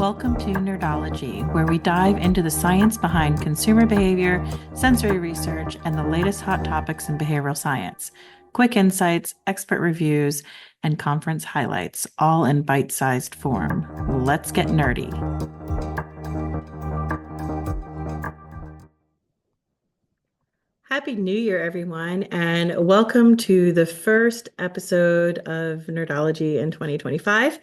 Welcome to Nerdology, where we dive into the science behind consumer behavior, sensory research, and the latest hot topics in behavioral science. Quick insights, expert reviews, and conference highlights, all in bite-sized form. Let's get nerdy. Happy New Year, everyone, and welcome to the first episode of Nerdology in 2025.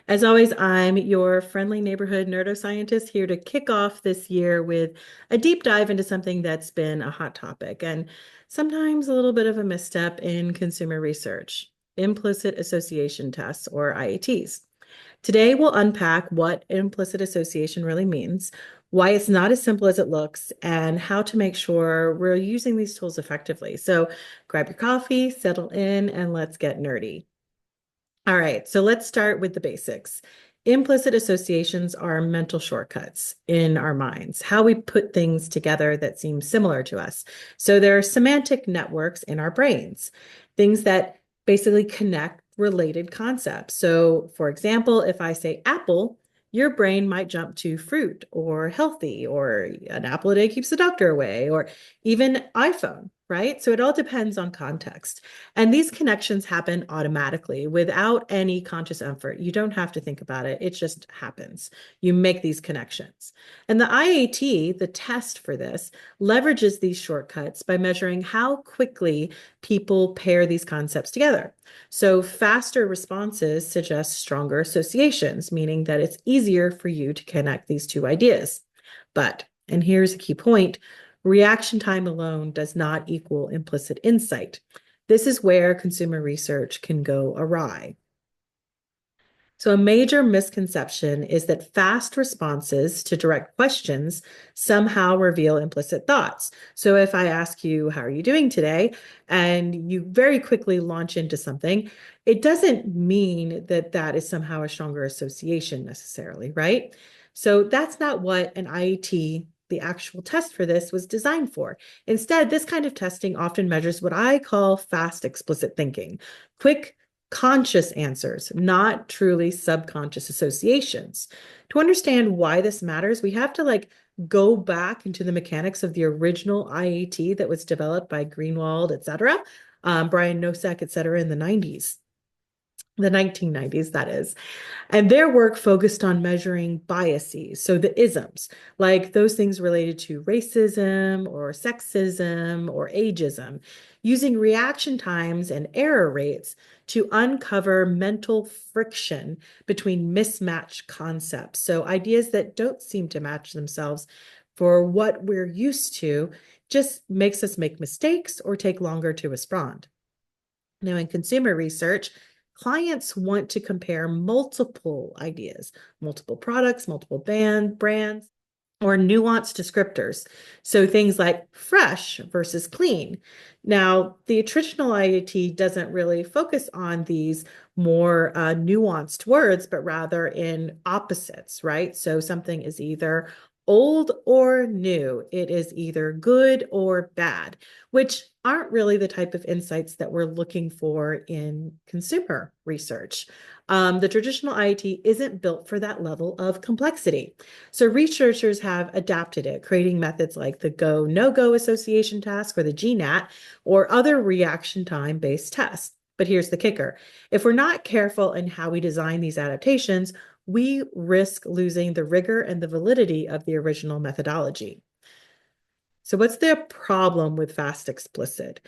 As always, I'm your friendly neighborhood nerdoscientist here to kick off this year with a deep dive into something that's been a hot topic and sometimes a little bit of a misstep in consumer research, implicit association tests, or IATs. Today, we'll unpack what implicit association really means, why it's not as simple as it looks, and how to make sure we're using these tools effectively. So grab your coffee, settle in, and let's get nerdy. All right, so let's start with the basics. Implicit associations are mental shortcuts in our minds, how we put things together that seem similar to us. So there are semantic networks in our brains, things that basically connect related concepts. So, for example, if I say apple, your brain might jump to fruit or healthy or an apple a day keeps the doctor away or even iPhone, right? So it all depends on context. And these connections happen automatically without any conscious effort. You don't have to think about it. It just happens. You make these connections. And the IAT, the test for this, leverages these shortcuts by measuring how quickly people pair these concepts together. So faster responses suggest stronger associations, meaning that it's easier for you to connect these two ideas. But, and here's a key point, reaction time alone does not equal implicit insight. This is where consumer research can go awry. So a major misconception is that fast responses to direct questions somehow reveal implicit thoughts. So if I ask you, how are you doing today? And you very quickly launch into something, it doesn't mean that that is somehow a stronger association necessarily, right? So that's not what an IAT, the actual test for this, was designed for. Instead, this kind of testing often measures what I call fast explicit thinking, quick, conscious answers, not truly subconscious associations. To understand why this matters, we have to go back into the mechanics of the original IAT that was developed by Greenwald, et cetera, Brian Nosek, et cetera, in the 90s. The 1990s, that is. And their work focused on measuring biases, so the isms, like those things related to racism or sexism or ageism, using reaction times and error rates to uncover mental friction between mismatched concepts. So ideas that don't seem to match themselves for what we're used to just makes us make mistakes or take longer to respond. Now, in consumer research, clients want to compare multiple ideas, multiple products, multiple brands, or nuanced descriptors. So things like fresh versus clean. Now, the traditional IAT doesn't really focus on these more nuanced words, but rather in opposites, right? So something is either old or new. It is either good or bad, which aren't really the type of insights that we're looking for in consumer research. The traditional IAT isn't built for that level of complexity. So researchers have adapted it, creating methods like the go, no-go association task or the GNAT or other reaction time-based tests. But here's the kicker. If we're not careful in how we design these adaptations, we risk losing the rigor and the validity of the original methodology. So what's the problem with fast explicit?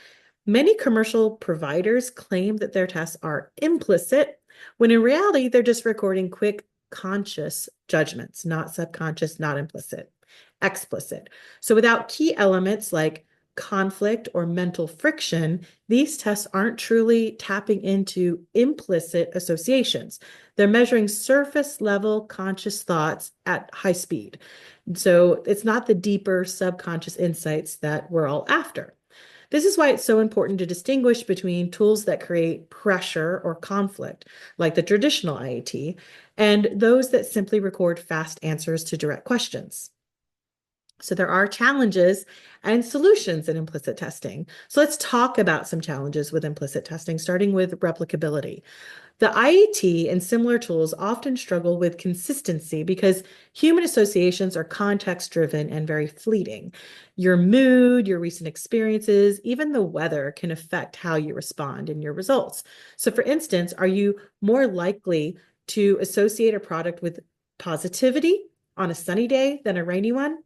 Many commercial providers claim that their tests are implicit, when in reality, they're just recording quick, conscious judgments, not subconscious, not implicit, explicit. So without key elements like conflict or mental friction, these tests aren't truly tapping into implicit associations. They're measuring surface level conscious thoughts at high speed. So it's not the deeper subconscious insights that we're all after. This is why it's so important to distinguish between tools that create pressure or conflict, like the traditional IAT, and those that simply record fast answers to direct questions. So there are challenges and solutions in implicit testing. So let's talk about some challenges with implicit testing, starting with replicability. The IAT and similar tools often struggle with consistency because human associations are context driven and very fleeting. Your mood, your recent experiences, even the weather can affect how you respond in your results. So, for instance, are you more likely to associate a product with positivity on a sunny day than a rainy one?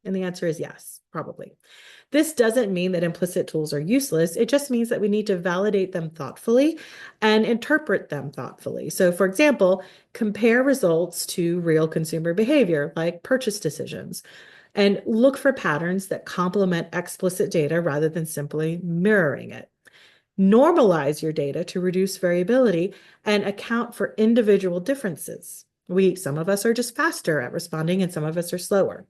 And the answer is yes, probably. This doesn't mean that implicit tools are useless. It just means that we need to validate them thoughtfully and interpret them thoughtfully. So, for example, compare results to real consumer behavior, like purchase decisions, and look for patterns that complement explicit data rather than simply mirroring it. Normalize your data to reduce variability and account for individual differences. Some of us are just faster at responding and some of us are slower.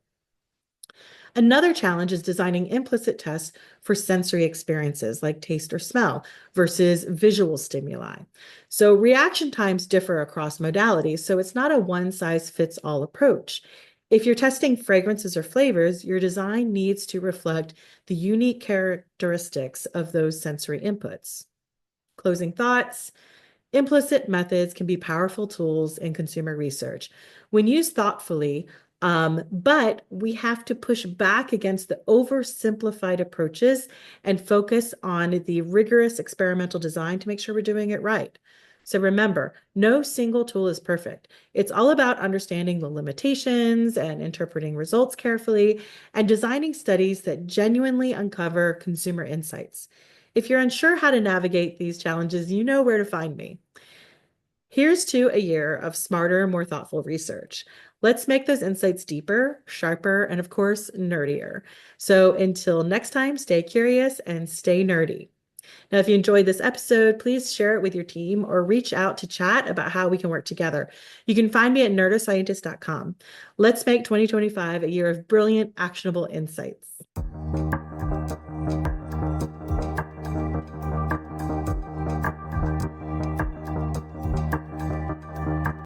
Another challenge is designing implicit tests for sensory experiences like taste or smell versus visual stimuli. So reaction times differ across modalities, so it's not a one-size-fits-all approach. If you're testing fragrances or flavors, your design needs to reflect the unique characteristics of those sensory inputs. Closing thoughts. Implicit methods can be powerful tools in consumer research when used thoughtfully, but we have to push back against the oversimplified approaches and focus on the rigorous experimental design to make sure we're doing it right. So remember, no single tool is perfect. It's all about understanding the limitations and interpreting results carefully and designing studies that genuinely uncover consumer insights. If you're unsure how to navigate these challenges, you know where to find me. Here's to a year of smarter, more thoughtful research. Let's make those insights deeper, sharper, and of course, nerdier. So until next time, stay curious and stay nerdy. Now, if you enjoyed this episode, please share it with your team or reach out to chat about how we can work together. You can find me at nerdoscientist.com. Let's make 2025 a year of brilliant, actionable insights.